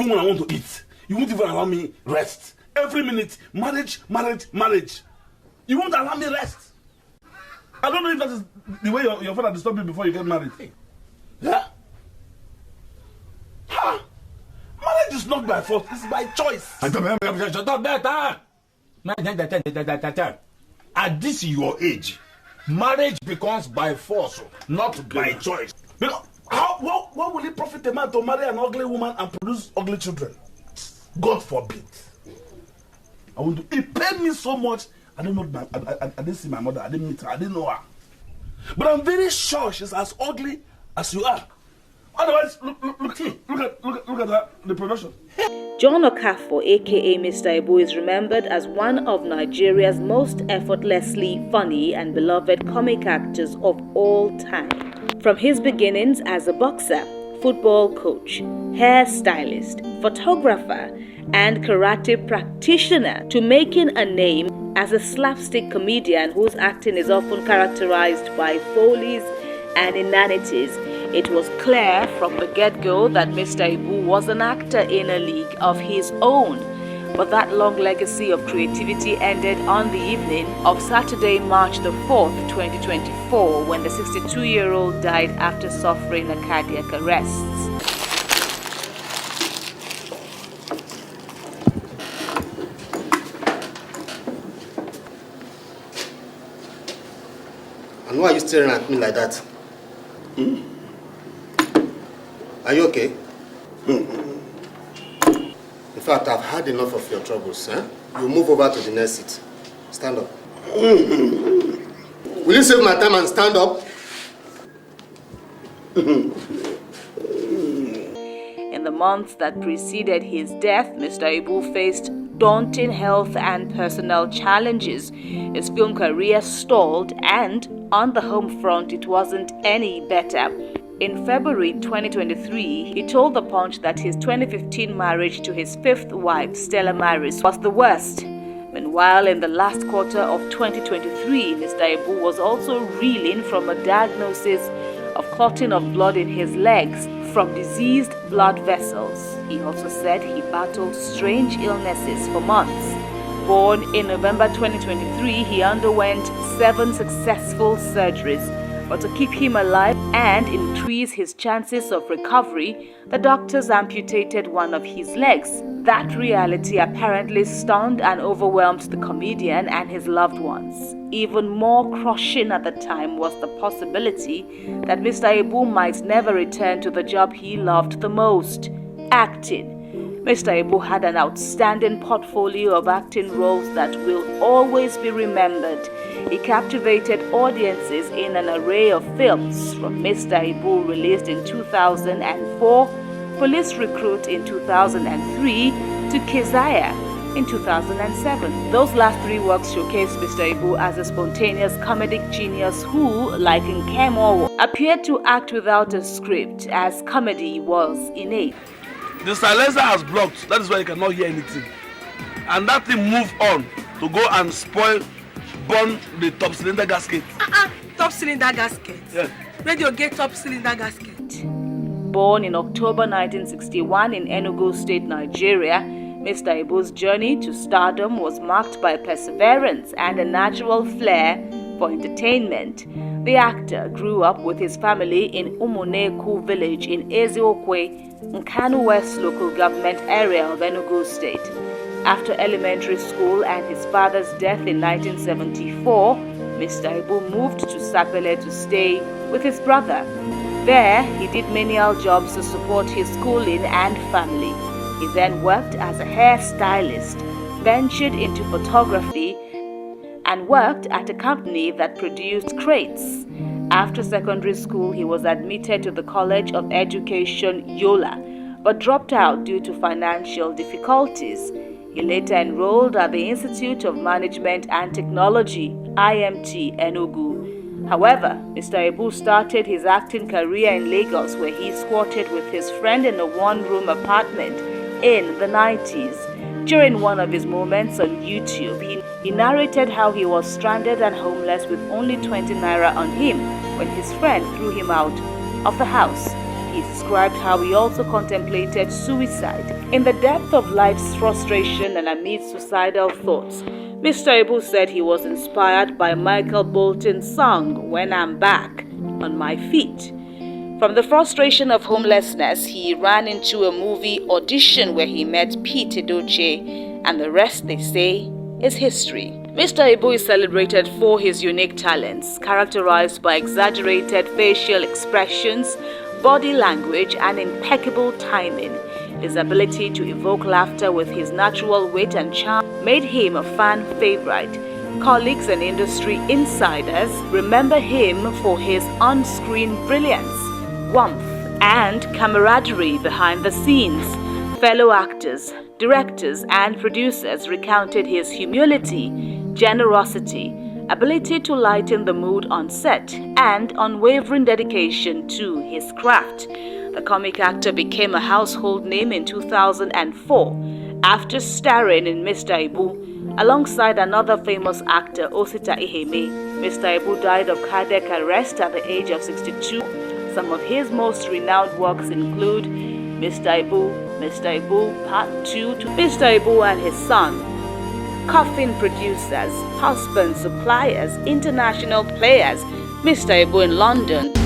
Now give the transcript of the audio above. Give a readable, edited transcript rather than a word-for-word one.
Even when I want to eat, you won't even allow me rest. Every minute, marriage, marriage, marriage. You won't allow me rest. I don't know if that is the way your father disturbed you before you get married. Yeah? Ha! Marriage is not by force, it's by choice. Shut up, better. At this your age, marriage becomes by force, not by choice. Because what will it profit a man to marry an ugly woman and produce ugly children? God forbid. It paid me so much. I don't know. I didn't see my mother. I didn't meet her. I didn't know her. But I'm very sure she's as ugly as you are. Otherwise, look at that, the production. John Okafor, aka Mr. Ibu, is remembered as one of Nigeria's most effortlessly funny and beloved comic actors of all time. From his beginnings as a boxer, football coach, hairstylist, photographer, and karate practitioner to making a name as a slapstick comedian whose acting is often characterized by follies and inanities, it was clear from the get-go that Mr. Ibu was an actor in a league of his own. But that long legacy of creativity ended on the evening of Saturday, March the 4th, 2024, when the 62-year-old died after suffering a cardiac arrest. And why are you staring at me like that? Are you okay? In fact, I've had enough of your troubles. You move over to the next seat. Stand up. Will you save my time and stand up? In the months that preceded his death, Mr. Ibu faced daunting health and personal challenges. His film career stalled, and on the home front, it wasn't any better. In February 2023, he told The Punch that his 2015 marriage to his fifth wife, Stella Maris, was the worst. Meanwhile, in the last quarter of 2023, Mr. Ibu was also reeling from a diagnosis of clotting of blood in his legs from diseased blood vessels. He also said he battled strange illnesses for months. Born in November 2023, he underwent 7 successful surgeries. But to keep him alive and increase his chances of recovery, the doctors amputated one of his legs. That reality apparently stunned and overwhelmed the comedian and his loved ones. Even more crushing at the time was the possibility that Mr. Ibu might never return to the job he loved the most, acting. Mr. Ibu had an outstanding portfolio of acting roles that will always be remembered. He captivated audiences in an array of films, from Mr. Ibu, released in 2004, Police Recruit in 2003, to Keziah in 2007. Those last 3 works showcased Mr. Ibu as a spontaneous comedic genius who, like in Kemo, appeared to act without a script, as comedy was innate. The silencer has blocked. That is why you cannot hear anything. And that thing moved on to go and burn the top cylinder gasket. Top cylinder gasket? Yeah. Radio get top cylinder gasket. Born in October 1961 in Enugu State, Nigeria, Mr. Ibu's journey to stardom was marked by perseverance and a natural flair for entertainment. The actor grew up with his family in Umuneku village in Eziokwe, Nkanu West local government area of Enugu State. After elementary school and his father's death in 1974, Mr. Ibu moved to Sapele to stay with his brother. There, he did menial jobs to support his schooling and family. He then worked as a hairstylist, ventured into photography, and worked at a company that produced crates. After secondary school, he was admitted to the College of Education, Yola, but dropped out due to financial difficulties. He later enrolled at the Institute of Management and Technology, IMT, Enugu. However, Mr. Ibu started his acting career in Lagos, where he squatted with his friend in a one-room apartment in the 90s. During one of his moments on YouTube, he narrated how he was stranded and homeless with only 20 naira on him when his friend threw him out of the house. he described how he also contemplated suicide. In the depth of life's frustration and amid suicidal thoughts, Mr. Ibu said he was inspired by Michael Bolton's song, When I'm Back on My Feet. From the frustration of homelessness, he ran into a movie audition where he met Pete Edochie, and the rest, they say, is history. Mr. Ibu is celebrated for his unique talents, characterized by exaggerated facial expressions, body language, and impeccable timing. His ability to evoke laughter with his natural wit and charm made him a fan favorite. Colleagues and industry insiders remember him for his on-screen brilliance, warmth, and camaraderie behind the scenes. Fellow actors, directors, and producers recounted his humility, generosity, ability to lighten the mood on set, and unwavering dedication to his craft. The comic actor became a household name in 2004 after starring in Mr. Ibu alongside another famous actor, Osita Iheme. Mr. Ibu died of cardiac arrest at the age of 62. Some of his most renowned works include Mr. Ibu Part 2 to Mr. Ibu and his son, coffin producers, husbands, suppliers, international players, Mr. Ibu in London.